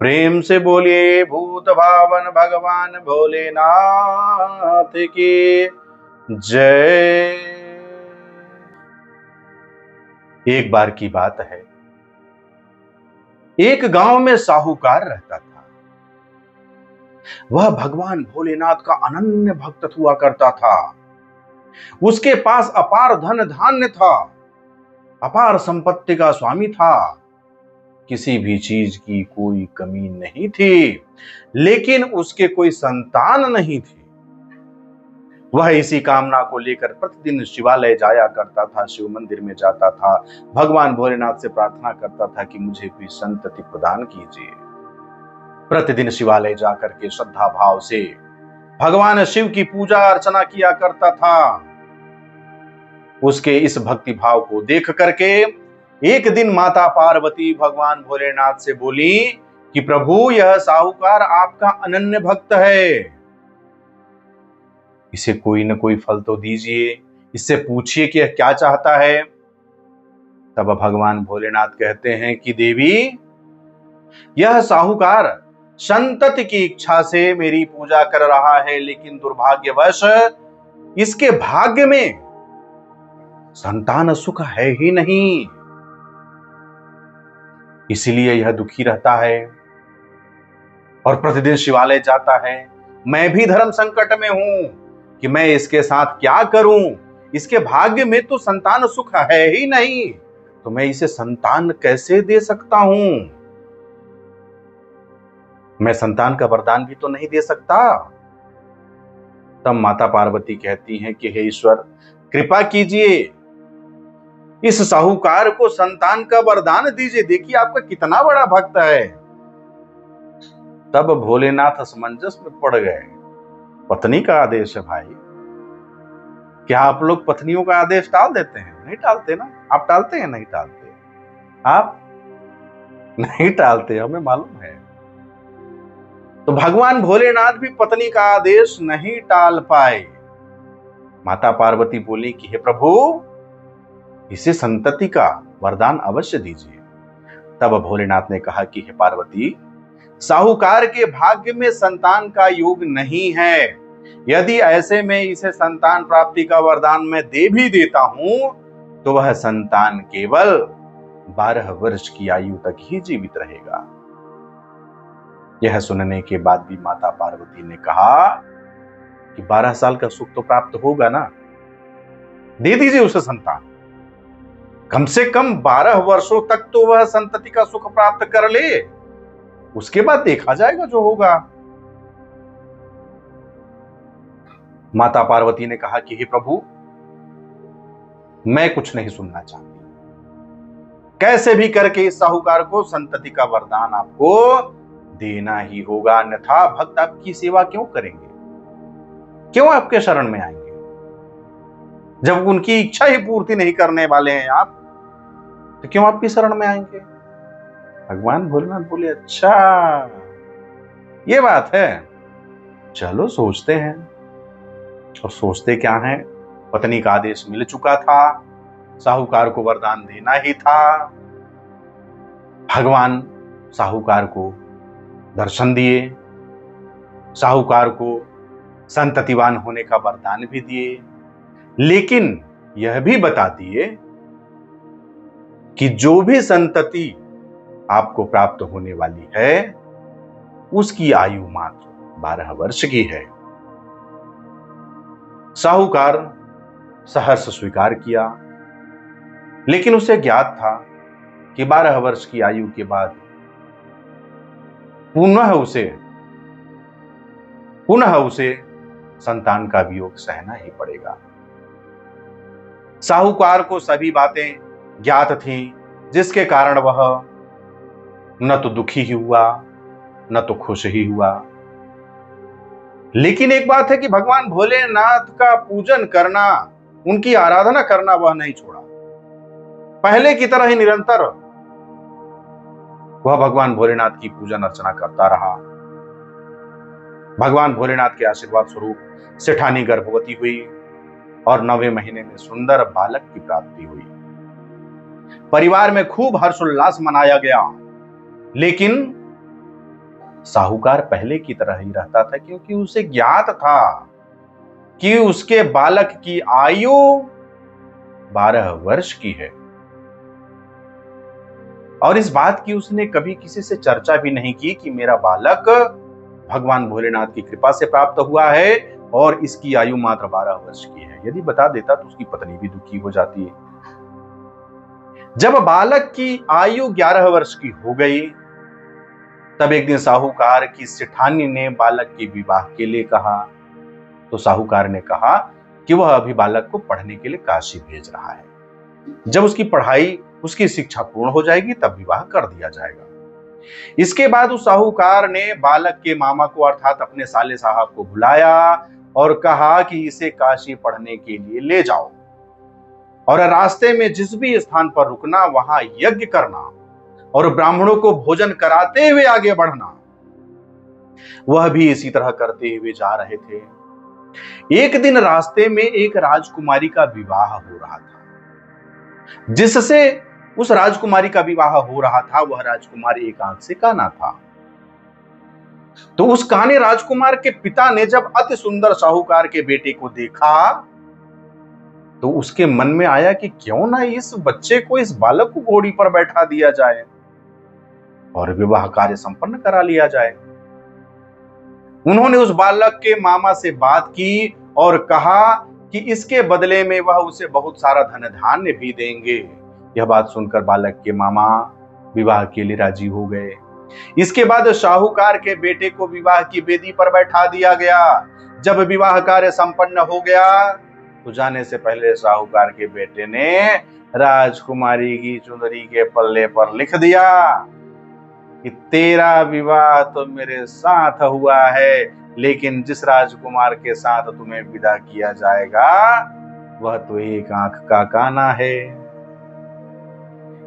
प्रेम से बोलिए भूत भावन भगवान भोलेनाथ की जय। एक बार की बात है, एक गांव में साहूकार रहता था। वह भगवान भोलेनाथ का अनन्य भक्त हुआ करता था। उसके पास अपार धन धान्य था, अपार संपत्ति का स्वामी था। किसी भी चीज की कोई कमी नहीं थी, लेकिन उसके कोई संतान नहीं थी। वह इसी कामना को लेकर प्रतिदिन शिवालय जाया करता था, शिव मंदिर में जाता था, भगवान भोलेनाथ से प्रार्थना करता था कि मुझे कोई संतति प्रदान कीजिए। प्रतिदिन शिवालय जाकर के श्रद्धा भाव से भगवान शिव की पूजा अर्चना किया करता था। उसके इस भक्ति भाव को देख करके एक दिन माता पार्वती भगवान भोलेनाथ से बोली कि प्रभु, यह साहूकार आपका अनन्य भक्त है, इसे कोई न कोई फल तो दीजिए, इससे पूछिए कि यह क्या चाहता है। तब भगवान भोलेनाथ कहते हैं कि देवी, यह साहूकार संतति की इच्छा से मेरी पूजा कर रहा है, लेकिन दुर्भाग्यवश इसके भाग्य में संतान सुख है ही नहीं, इसलिए यह दुखी रहता है और प्रतिदिन शिवालय जाता है। मैं भी धर्म संकट में हूं कि मैं इसके साथ क्या करूं। इसके भाग्य में तो संतान सुख है ही नहीं, तो मैं इसे संतान कैसे दे सकता हूं। मैं संतान का वरदान भी तो नहीं दे सकता। तब माता पार्वती कहती हैं कि हे ईश्वर, कृपा कीजिए, इस साहूकार को संतान का वरदान दीजिए, देखिए आपका कितना बड़ा भक्त है। तब भोलेनाथ असमंजस में पड़ गए। पत्नी का आदेश है भाई, क्या आप लोग पत्नियों का आदेश टाल देते हैं? नहीं टालते ना। आप टालते हैं? नहीं टालते। आप नहीं टालते, हमें मालूम है। तो भगवान भोलेनाथ भी पत्नी का आदेश नहीं टाल पाए। माता पार्वती बोली कि हे प्रभु, इसे संतति का वरदान अवश्य दीजिए। तब भोलेनाथ ने कहा कि हे पार्वती, साहूकार के भाग्य में संतान का योग नहीं है। यदि ऐसे में इसे संतान प्राप्ति का वरदान मैं दे भी देता हूं, तो वह संतान केवल 12 वर्ष की आयु तक ही जीवित रहेगा। यह सुनने के बाद भी माता पार्वती ने कहा कि 12 साल का सुख तो प्राप्त होगा ना, दे दीजिए उसे संतान। कम से कम 12 वर्षों तक तो वह संतति का सुख प्राप्त कर ले, उसके बाद देखा जाएगा जो होगा। माता पार्वती ने कहा कि हे प्रभु, मैं कुछ नहीं सुनना चाहती, कैसे भी करके इस साहूकार को संतति का वरदान आपको देना ही होगा, अन्यथा भक्त आपकी सेवा क्यों करेंगे, क्यों आपके शरण में आएंगे? जब उनकी इच्छा ही पूर्ति नहीं करने वाले हैं आप, तो क्यों आपकी शरण में आएंगे? भगवान भोलेनाथ बोले, अच्छा ये बात है, चलो सोचते हैं। और सोचते क्या है, पत्नी का आदेश मिल चुका था, साहूकार को वरदान देना ही था। भगवान साहूकार को दर्शन दिए, साहूकार को संततिवान होने का वरदान भी दिए, लेकिन यह भी बता दिए कि जो भी संतति आपको प्राप्त होने वाली है, उसकी आयु मात्र 12 वर्ष की है। साहूकार सहर्ष स्वीकार किया, लेकिन उसे ज्ञात था कि 12 वर्ष की आयु के बाद पुनः उसे संतान का वियोग सहना ही पड़ेगा। साहूकार को सभी बातें ज्ञात थीं, जिसके कारण वह न तो दुखी ही हुआ, न तो खुश ही हुआ। लेकिन एक बात है कि भगवान भोलेनाथ का पूजन करना, उनकी आराधना करना वह नहीं छोड़ा। पहले की तरह ही निरंतर वह भगवान भोलेनाथ की पूजन अर्चना करता रहा। भगवान भोलेनाथ के आशीर्वाद स्वरूप सेठानी गर्भवती हुई और 9वें महीने में सुंदर बालक की प्राप्ति हुई। परिवार में खूब हर्षोल्लास मनाया गया, लेकिन साहूकार पहले की तरह ही रहता था, क्योंकि उसे ज्ञात था कि उसके बालक की आयु 12 वर्ष की है, और इस बात की उसने कभी किसी से चर्चा भी नहीं की कि मेरा बालक भगवान भोलेनाथ की कृपा से प्राप्त हुआ है और इसकी आयु मात्र 12 वर्ष की है। यदि बता देता तो उसकी पत्नी भी दुखी हो जाती। जब बालक की आयु 11 वर्ष की हो गई, तब एक दिन साहूकार की सेठानी ने बालक के विवाह के लिए कहा। तो साहूकार ने कहा कि वह अभी बालक को पढ़ने के लिए काशी भेज रहा है, जब उसकी पढ़ाई, उसकी शिक्षा पूर्ण हो जाएगी तब विवाह कर दिया जाएगा। इसके बाद उस साहूकार ने बालक के मामा को अर्थात अपने साले साहब को बुलाया और कहा कि इसे काशी पढ़ने के लिए ले जाओ, और रास्ते में जिस भी स्थान पर रुकना वहां यज्ञ करना और ब्राह्मणों को भोजन कराते हुए आगे बढ़ना। वह भी इसी तरह करते हुए जा रहे थे। एक दिन रास्ते में एक राजकुमारी का विवाह हो रहा था। जिससे उस राजकुमारी का विवाह हो रहा था वह राजकुमारी एक आंख से काना था। तो उस काने राजकुमार के पिता ने जब अति सुंदर साहूकार के बेटे को देखा तो उसके मन में आया कि क्यों ना इस बच्चे को, इस बालक को घोड़ी पर बैठा दिया जाए और विवाह कार्य संपन्न करा लिया जाए। उन्होंने उस बालक के मामा से बात की और कहा कि इसके बदले में वह उसे बहुत सारा धन धान्य भी देंगे। यह बात सुनकर बालक के मामा विवाह के लिए राजी हो गए। इसके बाद साहूकार के बेटे को विवाह की वेदी पर बैठा दिया गया। जब विवाह कार्य संपन्न हो गया तो जाने से पहले साहूकार के बेटे ने राजकुमारी की चुंदरी के पल्ले पर लिख दिया कि तेरा विवाह तो मेरे साथ हुआ है, लेकिन जिस राजकुमार के साथ तुम्हें विदा किया जाएगा वह तो एक आंख का काना है।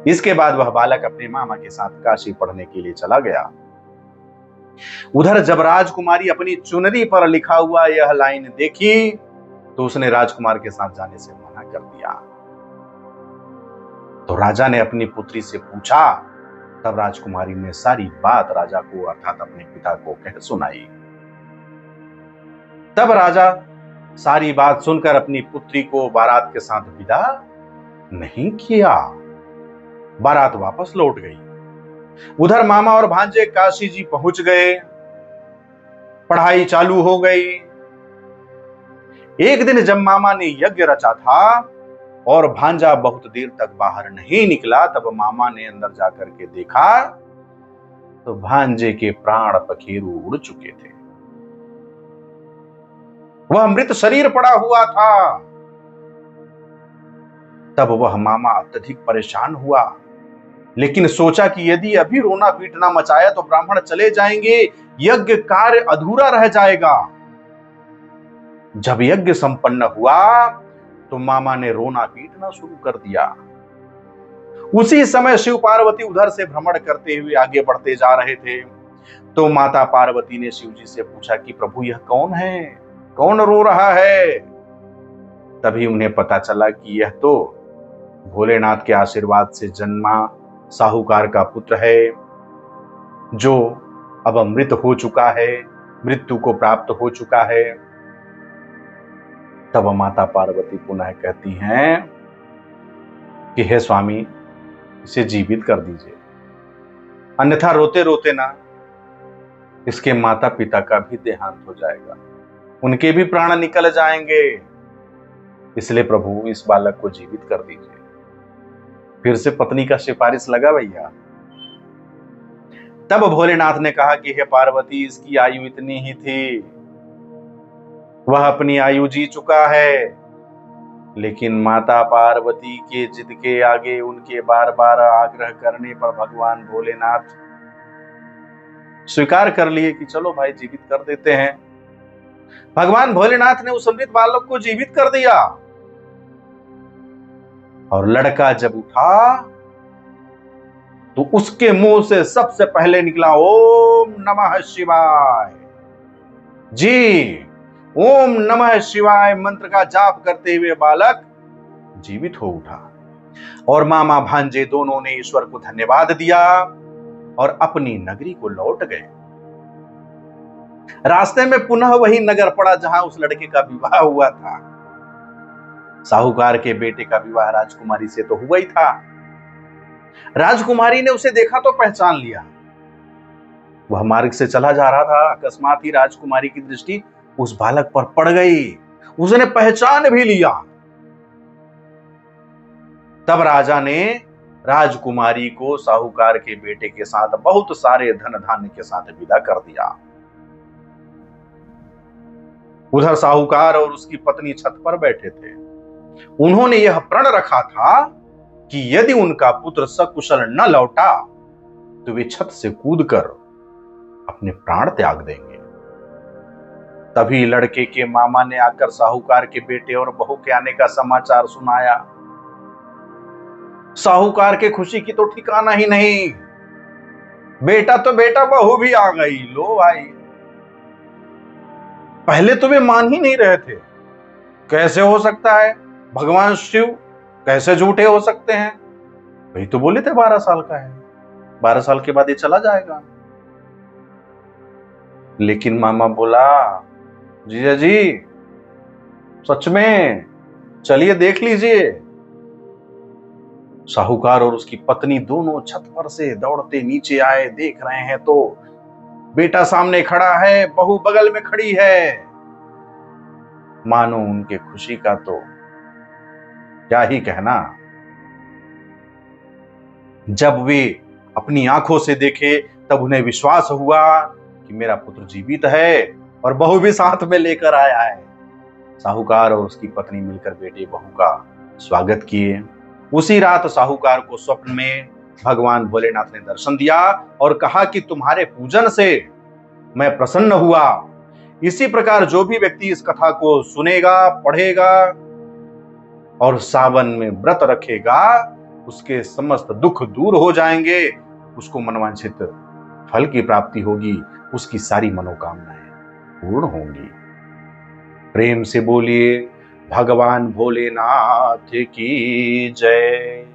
इसके बाद वह बालक अपने मामा के साथ काशी पढ़ने के लिए चला गया। उधर जब राजकुमारी अपनी चुनरी पर लिखा हुआ यह लाइन देखी तो उसने राजकुमार के साथ जाने से मना कर दिया। तो राजा ने अपनी पुत्री से पूछा। तब राजकुमारी ने सारी बात राजा को अर्थात अपने पिता को कह सुनाई। तब राजा सारी बात सुनकर अपनी पुत्री को बारात के साथ विदा नहीं किया। बारात वापस लौट गई। उधर मामा और भांजे काशी जी पहुंच गए। पढ़ाई चालू हो गई। एक दिन जब मामा ने यज्ञ रचा था और भांजा बहुत देर तक बाहर नहीं निकला, तब मामा ने अंदर जाकर के देखा तो भांजे के प्राण पखेरु उड़ चुके थे। वह मृत शरीर पड़ा हुआ था। तब वह मामा अत्यधिक परेशान हुआ, लेकिन सोचा कि यदि अभी रोना पीटना मचाया तो ब्राह्मण चले जाएंगे, यज्ञ कार्य अधूरा रह जाएगा। जब यज्ञ संपन्न हुआ तो मामा ने रोना पीटना शुरू कर दिया। उसी समय शिव पार्वती उधर से भ्रमण करते हुए आगे बढ़ते जा रहे थे। तो माता पार्वती ने शिव जी से पूछा कि प्रभु यह कौन है, कौन रो रहा है। तभी उन्हें पता चला कि यह तो भोलेनाथ के आशीर्वाद से जन्मा साहूकार का पुत्र है, जो अब मृत हो चुका है, मृत्यु को प्राप्त हो चुका है। तब माता पार्वती पुनः कहती हैं कि हे स्वामी, इसे जीवित कर दीजिए, अन्यथा रोते रोते ना इसके माता पिता का भी देहांत हो जाएगा, उनके भी प्राण निकल जाएंगे। इसलिए प्रभु इस बालक को जीवित कर दीजिए। फिर से पत्नी का सिफारिश लगा भैया। तब भोलेनाथ ने कहा कि हे पार्वती, इसकी आयु इतनी ही थी, वह अपनी आयु जी चुका है। लेकिन माता पार्वती के जिद के आगे, उनके बार बार आग्रह करने पर भगवान भोलेनाथ स्वीकार कर लिए कि चलो भाई जीवित कर देते हैं। भगवान भोलेनाथ ने उस मृत बालक को जीवित कर दिया। और लड़का जब उठा तो उसके मुंह से सबसे पहले निकला ओम नमः शिवाय। जी, ओम नमः शिवाय मंत्र का जाप करते हुए बालक जीवित हो उठा। और मामा भांजे दोनों ने ईश्वर को धन्यवाद दिया और अपनी नगरी को लौट गए। रास्ते में पुनः वही नगर पड़ा जहां उस लड़के का विवाह हुआ था। साहूकार के बेटे का विवाह राजकुमारी से तो हुआ ही था। राजकुमारी ने उसे देखा तो पहचान लिया। वह मार्ग से चला जा रहा था, अकस्मात ही राजकुमारी की दृष्टि उस बालक पर पड़ गई। उसने पहचान भी लिया। तब राजा ने राजकुमारी को साहूकार के बेटे के साथ बहुत सारे धन धान्य के साथ विदा कर दिया। उधर साहूकार और उसकी पत्नी छत पर बैठे थे। उन्होंने यह प्रण रखा था कि यदि उनका पुत्र सकुशल न लौटा तो वे छत से कूदकर अपने प्राण त्याग देंगे। तभी लड़के के मामा ने आकर साहूकार के बेटे और बहू के आने का समाचार सुनाया। साहूकार के खुशी की तो ठिकाना ही नहीं। बेटा तो बेटा, बहू भी आ गई। लो भाई, पहले तो वे मान ही नहीं रहे थे। कैसे हो सकता है? भगवान शिव कैसे झूठे हो सकते हैं? वही तो बोले थे 12 साल का है, 12 साल के बाद ये चला जाएगा। लेकिन मामा बोला, जीजा जी सच में, चलिए देख लीजिए। साहूकार और उसकी पत्नी दोनों छत पर से दौड़ते नीचे आए। देख रहे हैं तो बेटा सामने खड़ा है, बहू बगल में खड़ी है। मानो उनके खुशी का तो क्या ही कहना। जब वे अपनी आंखों से देखे तब उन्हें विश्वास हुआ कि मेरा पुत्र जीवित है और बहू भी साथ में लेकर आया है। साहूकार और उसकी पत्नी मिलकर बेटे बहू का स्वागत किए। उसी रात साहूकार को स्वप्न में भगवान भोलेनाथ ने दर्शन दिया और कहा कि तुम्हारे पूजन से मैं प्रसन्न हुआ। इसी प्रकार जो भी व्यक्ति इस कथा को सुनेगा, पढ़ेगा और सावन में व्रत रखेगा, उसके समस्त दुख दूर हो जाएंगे, उसको मनवांछित फल की प्राप्ति होगी, उसकी सारी मनोकामनाएं पूर्ण होंगी। प्रेम से बोलिए भगवान भोलेनाथ की जय।